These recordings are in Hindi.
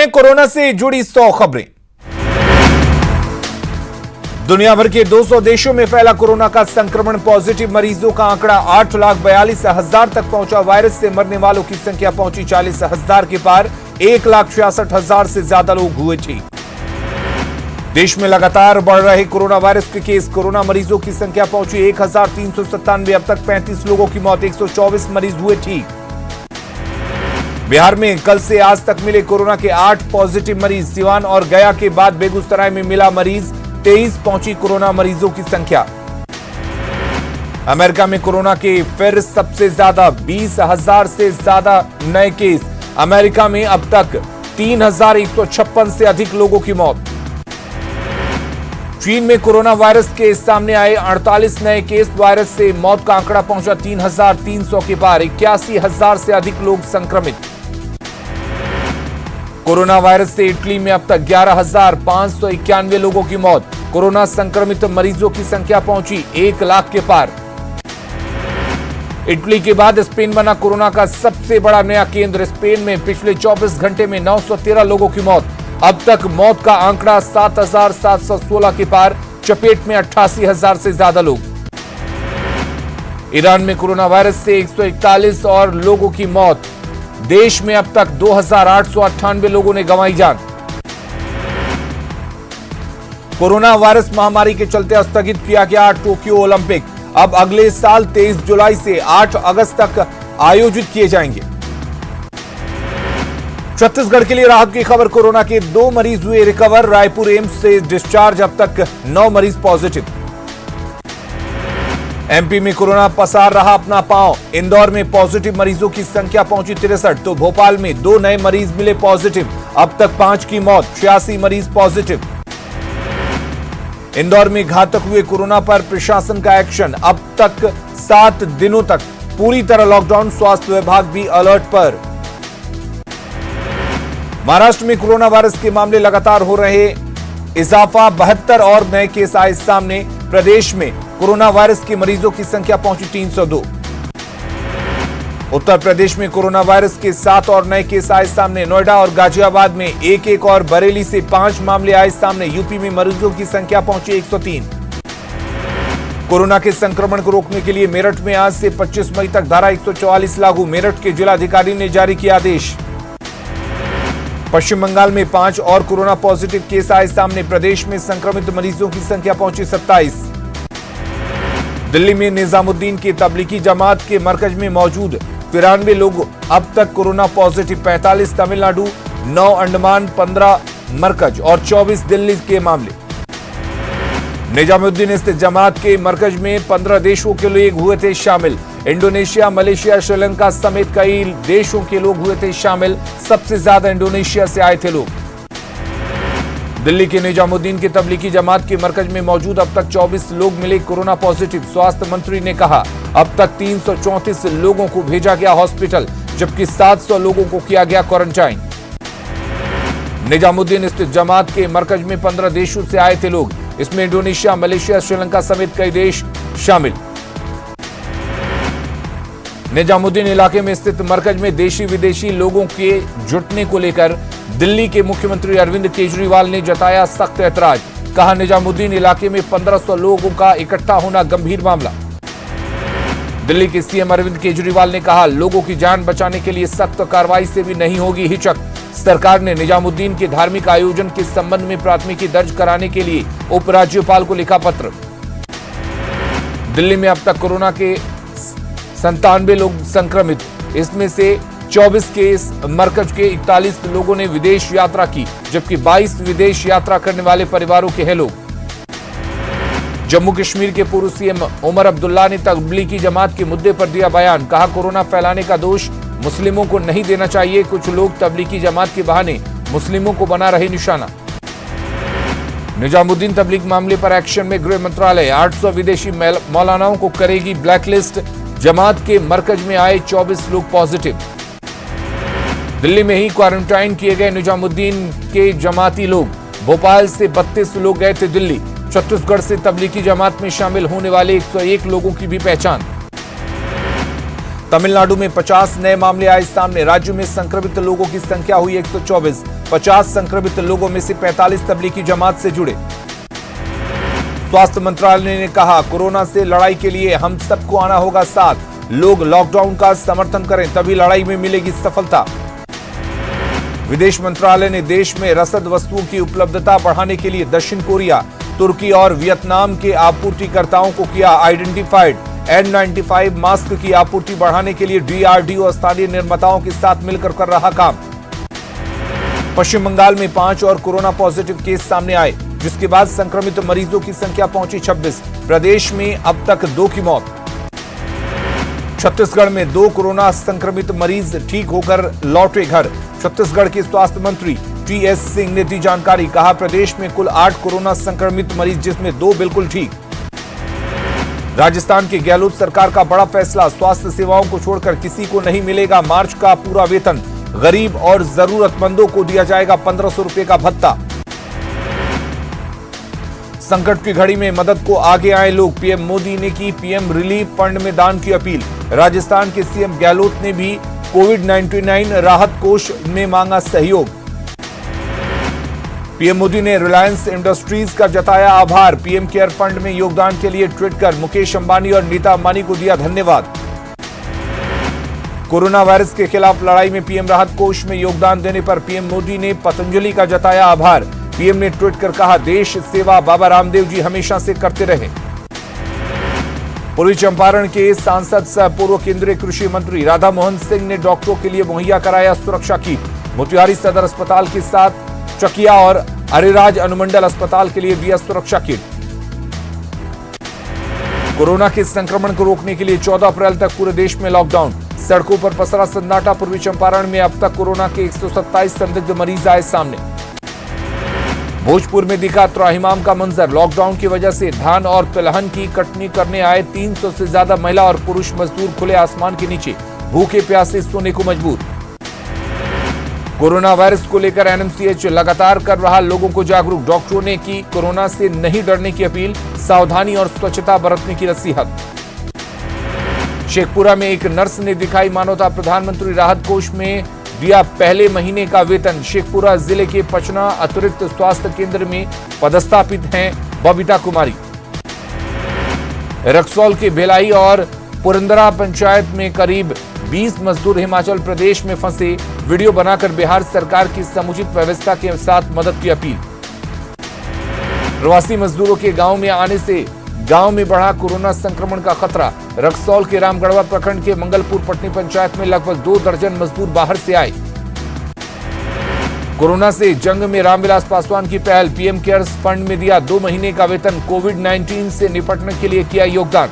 सुनिए कोरोना से जुड़ी 100 खबरें। दुनिया भर के 200 देशों में फैला कोरोना का संक्रमण। पॉजिटिव मरीजों का आंकड़ा 8,42,000 तक पहुंचा। वायरस से मरने वालों की संख्या पहुंची 40,000 के पार। 1,66,000 से ज्यादा लोग हुए ठीक। देश में लगातार बढ़ रहे कोरोना वायरस के केस। कोरोना मरीजों की संख्या पहुंची 1,397। अब तक 35 लोगों की मौत, 124 मरीज हुए ठीक। बिहार में कल से आज तक मिले कोरोना के 8 पॉजिटिव मरीज। सिवान और गया के बाद बेगूसराय में मिला मरीज। 23 पहुंची कोरोना मरीजों की संख्या। अमेरिका में कोरोना के फिर सबसे ज्यादा 20,000 से ज्यादा नए केस। अमेरिका में अब तक 3,156 से अधिक लोगों की मौत। चीन में कोरोना वायरस के सामने आए 48 नए केस। वायरस से मौत का आंकड़ा पहुंचा 3,300 के पार। 81,000 से अधिक लोग संक्रमित। कोरोना वायरस से इटली में अब तक 11,591 लोगों की मौत। कोरोना संक्रमित मरीजों की संख्या पहुंची 1 लाख के पार। इटली के बाद स्पेन बना कोरोना का सबसे बड़ा नया केंद्र। स्पेन में पिछले 24 घंटे में 913 लोगों की मौत। अब तक मौत का आंकड़ा 7,716 के पार। चपेट में 88,000 से ज्यादा लोग। ईरान में कोरोना वायरस से 141 और लोगों की मौत। देश में अब तक 2,898 लोगों ने गंवाई जान। कोरोना वायरस महामारी के चलते स्थगित किया गया टोक्यो ओलंपिक। अब अगले साल 23 जुलाई से 8 अगस्त तक आयोजित किए जाएंगे। छत्तीसगढ़ के लिए राहत की खबर। कोरोना के 2 मरीज हुए रिकवर। रायपुर एम्स से डिस्चार्ज। अब तक 9 मरीज पॉजिटिव। एमपी में कोरोना पसार रहा अपना पांव। इंदौर में पॉजिटिव मरीजों की संख्या पहुंची 63। तो भोपाल में 2 नए मरीज मिले पॉजिटिव। अब तक 5 की मौत, 86 मरीज पॉजिटिव। इंदौर में घातक हुए कोरोना पर प्रशासन का एक्शन। अब तक 7 दिनों तक पूरी तरह लॉकडाउन। स्वास्थ्य विभाग भी अलर्ट पर। महाराष्ट्र में कोरोना वायरस के मामले लगातार हो रहे इजाफा। 72 और नए केस आए सामने। प्रदेश में कोरोना वायरस के मरीजों की संख्या पहुंची 302। उत्तर प्रदेश में कोरोना वायरस के 7 और नए केस आए सामने। नोएडा और गाजियाबाद में 1-1 और बरेली से 5 मामले आए सामने। यूपी में मरीजों की संख्या पहुंची 103। कोरोना के संक्रमण को रोकने के लिए मेरठ में आज से 25 मई तक धारा 144 लागू। मेरठ के जिलाधिकारी ने जारी किया आदेश। पश्चिम बंगाल में 5 और कोरोना पॉजिटिव केस आए सामने। प्रदेश में संक्रमित मरीजों की संख्या पहुंची 27। दिल्ली में निजामुद्दीन की तबलीगी जमात के मरकज में मौजूद 93 लोग अब तक कोरोना पॉजिटिव। 45 तमिलनाडु, 9 अंडमान, 15 मरकज और 24 दिल्ली के मामले। निजामुद्दीन स्थित जमात के मरकज में 15 देशों के लोग हुए थे शामिल। इंडोनेशिया, मलेशिया, श्रीलंका समेत कई देशों के लोग हुए थे शामिल। सबसे ज्यादा इंडोनेशिया से आए थे लोग। दिल्ली के निजामुद्दीन के तबलीगी जमात के मरकज में मौजूद अब तक 24 लोग मिले कोरोना पॉजिटिव। स्वास्थ्य मंत्री ने कहा अब तक 334 लोगों को भेजा गया हॉस्पिटल, जबकि 700 लोगों को किया गया क्वारंटाइन। निजामुद्दीन स्थित जमात के मरकज में 15 देशों से आए थे लोग। इसमें इंडोनेशिया, मलेशिया, श्रीलंका समेत कई देश शामिल। निजामुद्दीन इलाके में स्थित मरकज में देशी विदेशी लोगों के जुटने को लेकर दिल्ली के मुख्यमंत्री अरविंद केजरीवाल ने जताया सख्त ऐतराज। कहा निजामुद्दीन इलाके में 1500 लोगों का इकट्ठा होना गंभीर मामला। दिल्ली के सीएम अरविंद केजरीवाल ने कहा लोगों की जान बचाने के लिए सख्त कार्रवाई से भी नहीं होगी हिचक। सरकार ने निजामुद्दीन के धार्मिक आयोजन के संबंध में प्राथमिकी दर्ज कराने के लिए उपराज्यपाल को लिखा पत्र। दिल्ली में अब तक कोरोना के 97 लोग संक्रमित। इसमें से 24 केस मरकज के 41 लोगों ने विदेश यात्रा की, जबकि 22 विदेश यात्रा करने वाले परिवारों के हैं लोग। जम्मू कश्मीर के पूर्व सीएम उमर अब्दुल्ला ने तबलीगी जमात के मुद्दे पर दिया बयान। कहा कोरोना फैलाने का दोष मुस्लिमों को नहीं देना चाहिए। कुछ लोग तबलीगी जमात के बहाने मुस्लिमों को बना रहे निशाना। निजामुद्दीन तबलीग मामले पर एक्शन में गृह मंत्रालय। 800 विदेशी मौलानाओं को करेगी ब्लैकलिस्ट। जमात के मरकज में आए 24 लोग पॉजिटिव। दिल्ली में ही क्वारंटाइन किए गए निजामुद्दीन के जमाती लोग। भोपाल से 32 लोग गए थे दिल्ली। छत्तीसगढ़ से तबलीगी जमात में शामिल होने वाले 101 लोगों की भी पहचान। तमिलनाडु में 50 नए मामले आए सामने। राज्य में संक्रमित लोगों की संख्या हुई 124। 50 संक्रमित लोगों में से 45 तबलीगी जमात से जुड़े। स्वास्थ्य मंत्रालय ने कहा, कोरोना से लड़ाई के लिए हम सबको आना होगा साथ। लोग लॉकडाउन का समर्थन करें, तभी लड़ाई में मिलेगी सफलता। विदेश मंत्रालय ने देश में रसद वस्तुओं की उपलब्धता बढ़ाने के लिए दक्षिण कोरिया, तुर्की और वियतनाम के आपूर्तिकर्ताओं को किया आइडेंटिफाइड। N95 मास्क की आपूर्ति बढ़ाने के लिए DRDO स्थानीय निर्माताओं के साथ मिलकर कर रहा काम। पश्चिम बंगाल में 5 और कोरोना पॉजिटिव केस सामने आए, जिसके बाद संक्रमित मरीजों की संख्या पहुंची 26। प्रदेश में अब तक 2 की मौत। छत्तीसगढ़ में 2 कोरोना संक्रमित मरीज ठीक होकर लौटे घर। छत्तीसगढ़ के स्वास्थ्य मंत्री TS सिंह ने दी जानकारी। कहा, प्रदेश में कुल 8 कोरोना संक्रमित मरीज, जिसमें 2 बिल्कुल ठीक। राजस्थान की गहलोत सरकार का बड़ा फैसला, स्वास्थ्य सेवाओं को छोड़कर किसी को नहीं मिलेगा मार्च का पूरा वेतन। गरीब और जरूरतमंदों को दिया जाएगा 1500 रुपए का भत्ता। संकट की घड़ी में मदद को आगे आए लोग। पीएम मोदी ने की पीएम रिलीफ फंड में दान की अपील। राजस्थान के सीएम गहलोत ने भी कोविड-19 राहत कोष में मांगा सहयोग। पीएम मोदी ने रिलायंस इंडस्ट्रीज का जताया आभार। पीएम केयर फंड में योगदान के लिए ट्वीट कर मुकेश अंबानी और नीता अंबानी को दिया धन्यवाद। कोरोना वायरस के खिलाफ लड़ाई में पीएम राहत कोष में योगदान देने पर पीएम मोदी ने पतंजलि का जताया आभार। पीएम ने ट्वीट कर कहा, देश सेवा बाबा रामदेव जी हमेशा से करते रहे। पूर्वी चंपारण के सांसद सह पूर्व केंद्रीय कृषि मंत्री राधा मोहन सिंह ने डॉक्टरों के लिए मुहैया कराया सुरक्षा किट। मोतिहारी सदर अस्पताल के साथ चकिया और अरिराज अनुमंडल अस्पताल के लिए दिया सुरक्षा किट। कोरोना के संक्रमण को रोकने के लिए 14 अप्रैल तक पूरे देश में लॉकडाउन। सड़कों पर पसरा सन्नाटा। पूर्वी चंपारण में अब तक कोरोना के 127 संदिग्ध मरीज आए सामने। भोजपुर में दिखा त्राहिमाम का मंजर। लॉकडाउन की वजह से धान और तिलहन की कटनी करने आए 300 से ज्यादा महिला और पुरुष मजदूर खुले आसमान के नीचे भूखे प्यासे सोने को मजबूर। कोरोना वायरस को लेकर NMCH लगातार कर रहा लोगों को जागरूक। डॉक्टरों ने की कोरोना से नहीं डरने की अपील, सावधानी और स्वच्छता बरतने की नसीहत। शेखपुरा में एक नर्स ने दिखाई मानवता। प्रधानमंत्री राहत कोष में दिया पहले महीने का वेतन। शेखपुरा जिले के पचना अतिरिक्त स्वास्थ्य केंद्र में पदस्थापित हैं बबीता कुमारी। रक्सौल के भिलाई और पुरंदरा पंचायत में करीब 20 मजदूर हिमाचल प्रदेश में फंसे। वीडियो बनाकर बिहार सरकार की समुचित व्यवस्था के साथ मदद की अपील। प्रवासी मजदूरों के गांव में आने से गांव में बढ़ा कोरोना संक्रमण का खतरा। रक्सौल के रामगढ़वा प्रखंड के मंगलपुर पटनी पंचायत में लगभग 2 दर्जन मजदूर बाहर से आए। कोरोना से जंग में रामविलास पासवान की पहल। पीएम केयर्स फंड में दिया 2 महीने का वेतन। कोविड-19 से निपटने के लिए किया योगदान।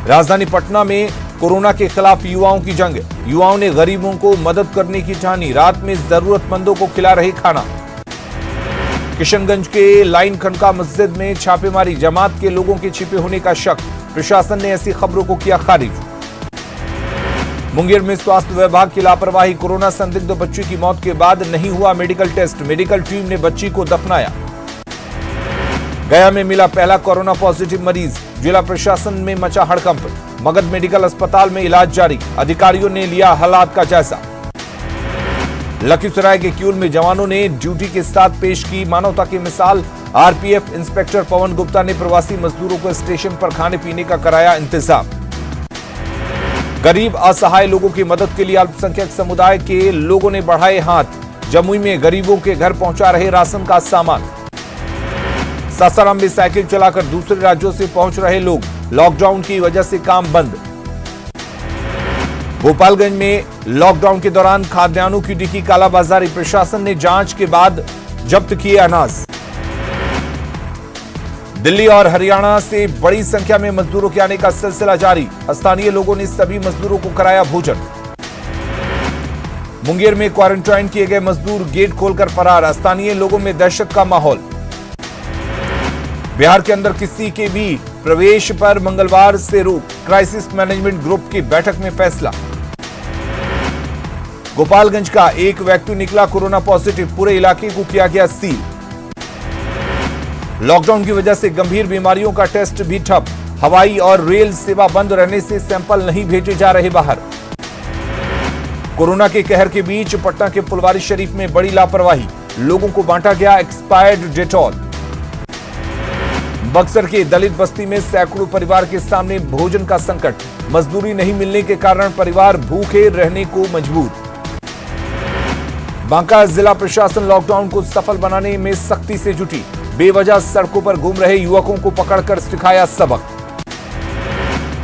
राजधानी पटना में कोरोना के खिलाफ युवाओं की जंग। युवाओं ने गरीबों को मदद करने की ठानी। रात में जरूरतमंदों को खिला रहे खाना। किशनगंज के लाइन खनका मस्जिद में छापेमारी। जमात के लोगों के छिपे होने का शक। प्रशासन ने ऐसी खबरों को किया खारिज। मुंगेर में स्वास्थ्य विभाग की लापरवाही। कोरोना संदिग्ध बच्ची की मौत के बाद नहीं हुआ मेडिकल टेस्ट। मेडिकल टीम ने बच्ची को दफनाया। गया में मिला पहला कोरोना पॉजिटिव मरीज। जिला प्रशासन में मचा हड़कंप। मगध मेडिकल अस्पताल में इलाज जारी। अधिकारियों ने लिया हालात का जायजा। लखीसराय के क्यूल में जवानों ने ड्यूटी के साथ पेश की मानवता की मिसाल। आरपीएफ इंस्पेक्टर पवन गुप्ता ने प्रवासी मजदूरों को स्टेशन पर खाने पीने का कराया इंतजाम। गरीब असहाय लोगों की मदद के लिए अल्पसंख्यक समुदाय के लोगों ने बढ़ाए हाथ। जमुई में गरीबों के घर पहुंचा रहे राशन का सामान। सासाराम में साइकिल चलाकर दूसरे राज्यों से पहुंच रहे लोग। लॉकडाउन की वजह से काम बंद। गोपालगंज में लॉकडाउन के दौरान खाद्यान्नों की दिखी कालाबाजारी। प्रशासन ने जांच के बाद जब्त किए अनाज। दिल्ली और हरियाणा से बड़ी संख्या में मजदूरों के आने का सिलसिला जारी। स्थानीय लोगों ने सभी मजदूरों को कराया भोजन। मुंगेर में क्वारंटाइन किए गए मजदूर गेट खोलकर फरार। स्थानीय लोगों में दहशत का माहौल। बिहार के अंदर किसी के भी प्रवेश पर मंगलवार से रोक। क्राइसिस मैनेजमेंट ग्रुप की बैठक में फैसला। गोपालगंज का एक व्यक्ति निकला कोरोना पॉजिटिव। पूरे इलाके को किया गया सील। लॉकडाउन की वजह से गंभीर बीमारियों का टेस्ट भी ठप। हवाई और रेल सेवा बंद रहने से सैंपल नहीं भेजे जा रहे बाहर। कोरोना के कहर के बीच पटना के फुलवारी शरीफ में बड़ी लापरवाही, लोगों को बांटा गया एक्सपायर्ड डेटॉल। बक्सर के दलित बस्ती में सैकड़ों परिवार के सामने भोजन का संकट, मजदूरी नहीं मिलने के कारण परिवार भूखे रहने को मजबूर। बांका जिला प्रशासन लॉकडाउन को सफल बनाने में सख्ती से जुटी, बेवजह सड़कों पर घूम रहे युवकों को पकड़कर सिखाया सबक।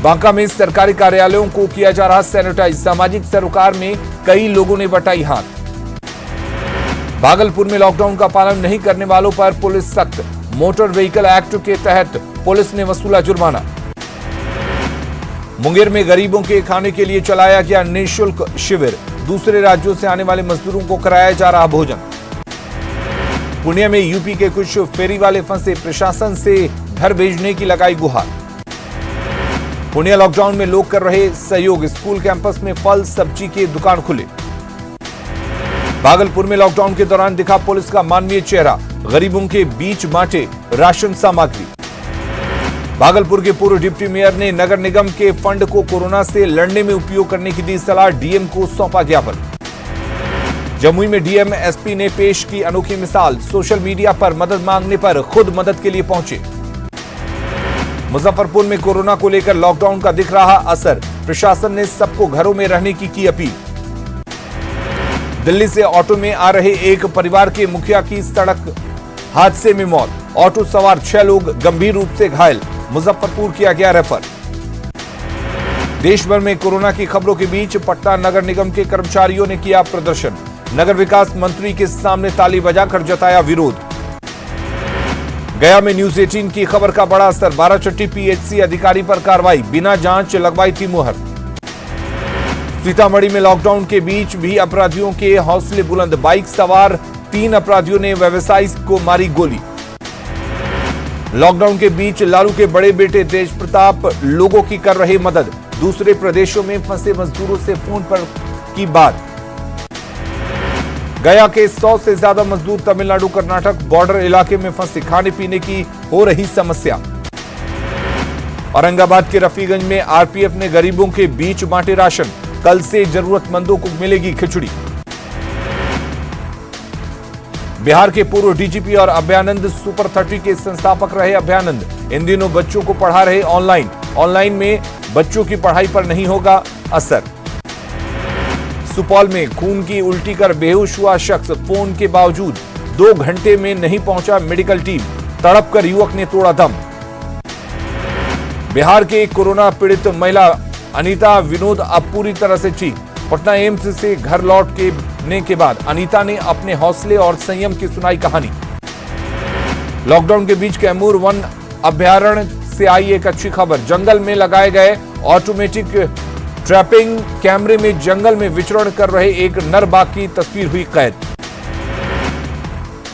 बांका में सरकारी कार्यालयों को किया जा रहा सैनिटाइज, सामाजिक सरोकार में कई लोगों ने बटाई हाथ। भागलपुर में लॉकडाउन का पालन नहीं करने वालों पर पुलिस सख्त, मोटर व्हीकल एक्ट के तहत पुलिस ने वसूला जुर्माना। मुंगेर में गरीबों के खाने के लिए चलाया गया निःशुल्क शिविर, दूसरे राज्यों से आने वाले मजदूरों को कराया जा रहा भोजन। पुणे में यूपी के कुछ फेरी वाले फंसे, प्रशासन से घर भेजने की लगाई गुहार। पुणे लॉकडाउन में लोग कर रहे सहयोग, स्कूल कैंपस में फल सब्जी की दुकान खुले। भागलपुर में लॉकडाउन के दौरान दिखा पुलिस का मानवीय चेहरा, गरीबों के बीच बांटे राशन सामग्री। भागलपुर के पूर्व डिप्टी मेयर ने नगर निगम के फंड को कोरोना से लड़ने में उपयोग करने की दी सलाह, डीएम को सौंपा ज्ञापन। जमुई में डीएम एसपी ने पेश की अनोखी मिसाल, सोशल मीडिया पर मदद मांगने पर खुद मदद के लिए पहुंचे। मुजफ्फरपुर में कोरोना को लेकर लॉकडाउन का दिख रहा असर, प्रशासन ने सबको घरों में रहने की अपील। दिल्ली से ऑटो में आ रहे एक परिवार के मुखिया की सड़क हादसे में मौत, ऑटो सवार 6 लोग गंभीर रूप से घायल, मुजफ्फरपुर किया गया रेफर। देश भर में कोरोना की खबरों के बीच पटना नगर निगम के कर्मचारियों ने किया प्रदर्शन, नगर विकास मंत्री के सामने ताली बजाकर जताया विरोध। गया में न्यूज 18 की खबर का बड़ा असर, 12 पीएचसी अधिकारी पर कार्रवाई, बिना जांच लगवाई थी मुहर। सीतामढ़ी में लॉकडाउन के बीच भी अपराधियों के हौसले बुलंद, बाइक सवार 3 अपराधियों ने व्यवसायी को मारी गोली। लॉकडाउन के बीच लालू के बड़े बेटे तेज प्रताप लोगों की कर रहे मदद, दूसरे प्रदेशों में फंसे मजदूरों से फोन पर की बात। गया के 100 से ज्यादा मजदूर तमिलनाडु कर्नाटक बॉर्डर इलाके में फंसे, खाने पीने की हो रही समस्या। औरंगाबाद के रफीगंज में आरपीएफ ने गरीबों के बीच बांटे राशन, कल से जरूरतमंदों को मिलेगी खिचड़ी। बिहार के पूर्व डीजीपी और अभयानंद सुपर 30 के संस्थापक रहे अभयानंद, इन दिनों बच्चों को पढ़ा रहे ऑनलाइन में बच्चों की पढ़ाई पर नहीं होगा असर। सुपौल में खून की उल्टी कर बेहोश हुआ शख्स, फोन के बावजूद 2 घंटे में नहीं पहुंचा मेडिकल टीम, तड़प कर युवक ने तोड़ा दम। बिहार के कोरोना पीड़ित महिला अनीता विनोद अब पूरी तरह से ठीक, पटना एम्स से घर लौटने के बाद अनीता ने अपने हौसले और संयम की सुनाई कहानी। लॉकडाउन के बीच कैमूर वन अभयारण्य से आई एक अच्छी खबर, जंगल में लगाए गए ऑटोमेटिक ट्रैपिंग कैमरे में जंगल में विचरण कर रहे एक नर बाघ की तस्वीर हुई कैद।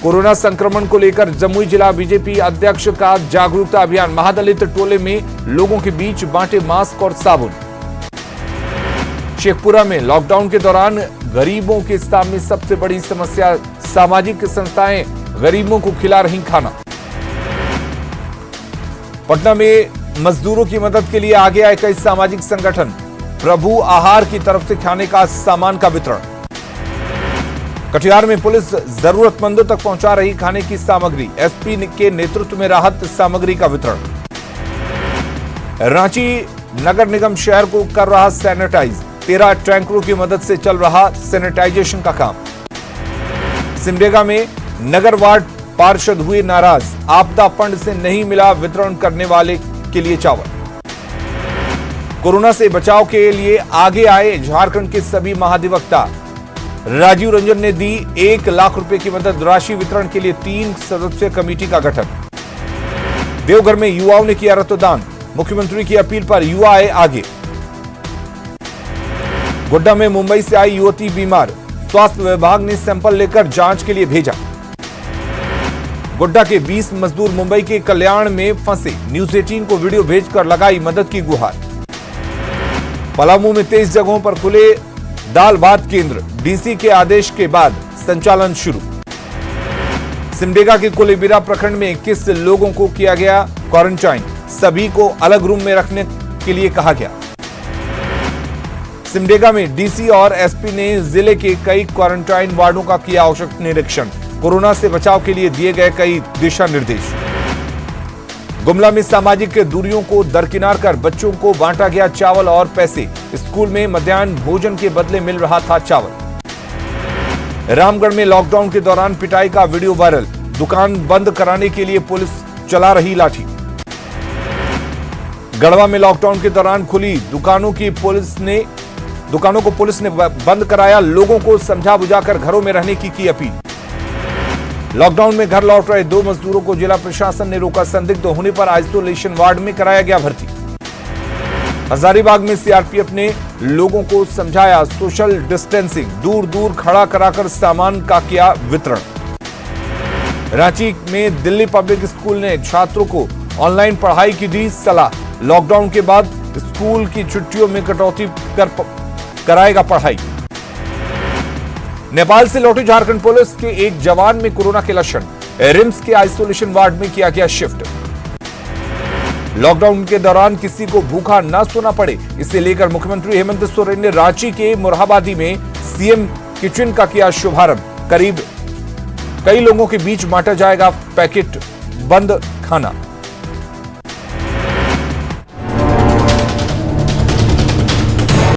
कोरोना संक्रमण को लेकर जमुई जिला बीजेपी अध्यक्ष का जागरूकता अभियान, महादलित टोले में लोगों के बीच बांटे मास्क और साबुन। शेखपुरा में लॉकडाउन के दौरान गरीबों के सामने सबसे बड़ी समस्या, सामाजिक संस्थाएं गरीबों को खिला रही खाना। पटना में मजदूरों की मदद के लिए आगे आए कई सामाजिक संगठन, प्रभु आहार की तरफ से खाने का सामान का वितरण। कटिहार में पुलिस जरूरतमंदों तक पहुंचा रही खाने की सामग्री, एसपी के नेतृत्व में राहत सामग्री का वितरण। रांची नगर निगम शहर को कर रहा सैनिटाइज, 13 टैंकरों की मदद से चल रहा सैनिटाइजेशन का काम। सिमडेगा में नगर वार्ड पार्षद हुए नाराज, आपदा फंड से नहीं मिला वितरण करने वाले के लिए चावल। कोरोना से बचाव के लिए आगे आए झारखंड के सभी महाधिवक्ता, राजीव रंजन ने दी 1 लाख रुपए की मदद, राशि वितरण के लिए 3 सदस्यीय कमेटी का गठन। देवघर में युवाओं ने किया रक्तदान, मुख्यमंत्री की अपील पर युवा आए आगे। गोड्डा में मुंबई से आई युवती बीमार, स्वास्थ्य विभाग ने सैंपल लेकर जांच के लिए भेजा। गोड्डा के 20 मजदूर मुंबई के कल्याण में फंसे, न्यूज 18 को वीडियो भेजकर लगाई मदद की गुहार। पलामू में 23 जगहों पर खुले दाल भात केंद्र, डीसी के आदेश के बाद संचालन शुरू। सिमडेगा के कुलेबिरा प्रखंड में 21 लोगों को किया गया क्वारंटाइन। सभी को अलग रूम में रखने के लिए कहा गया। सिमडेगा में डीसी और एसपी ने जिले के कई क्वारंटाइन वार्डों का किया औचक निरीक्षण। कोरोना से बचाव के लिए दिए गए कई दिशा निर्देश। गुमला में सामाजिक दूरियों को दरकिनार कर बच्चों को बांटा गया चावल और पैसे। स्कूल में मध्याह्न भोजन के बदले मिल रहा था चावल। रामगढ़ में लॉकडाउन के दौरान पिटाई का वीडियो वायरल। दुकान बंद कराने के लिए पुलिस चला रही लाठी। गढ़वा में लॉकडाउन के दौरान खुली दुकानों को पुलिस ने बंद कराया। लोगों को समझा बुझाकर घरों में रहने की अपील। लॉकडाउन में घर लौट रहे 2 मजदूरों को जिला प्रशासन ने रोका। संदिग्ध होने पर आइसोलेशन वार्ड में कराया गया भर्ती। हजारीबाग में सीआरपीएफ ने लोगों को समझाया सोशल डिस्टेंसिंग। दूर दूर खड़ा कराकर सामान का किया वितरण। रांची में दिल्ली पब्लिक स्कूल ने छात्रों को ऑनलाइन पढ़ाई की दी सलाह। लॉकडाउन के बाद स्कूल की छुट्टियों में कटौती कराएगा पढ़ाई। नेपाल से लौटे झारखंड पुलिस के एक जवान में कोरोना के लक्षण। रिम्स के आइसोलेशन वार्ड में किया गया शिफ्ट। लॉकडाउन के दौरान किसी को भूखा ना सोना पड़े, इसे लेकर मुख्यमंत्री हेमंत सोरेन ने रांची के मोरहाबादी में सीएम किचन का किया शुभारंभ। कई लोगों के बीच बांटा जाएगा पैकेट बंद खाना।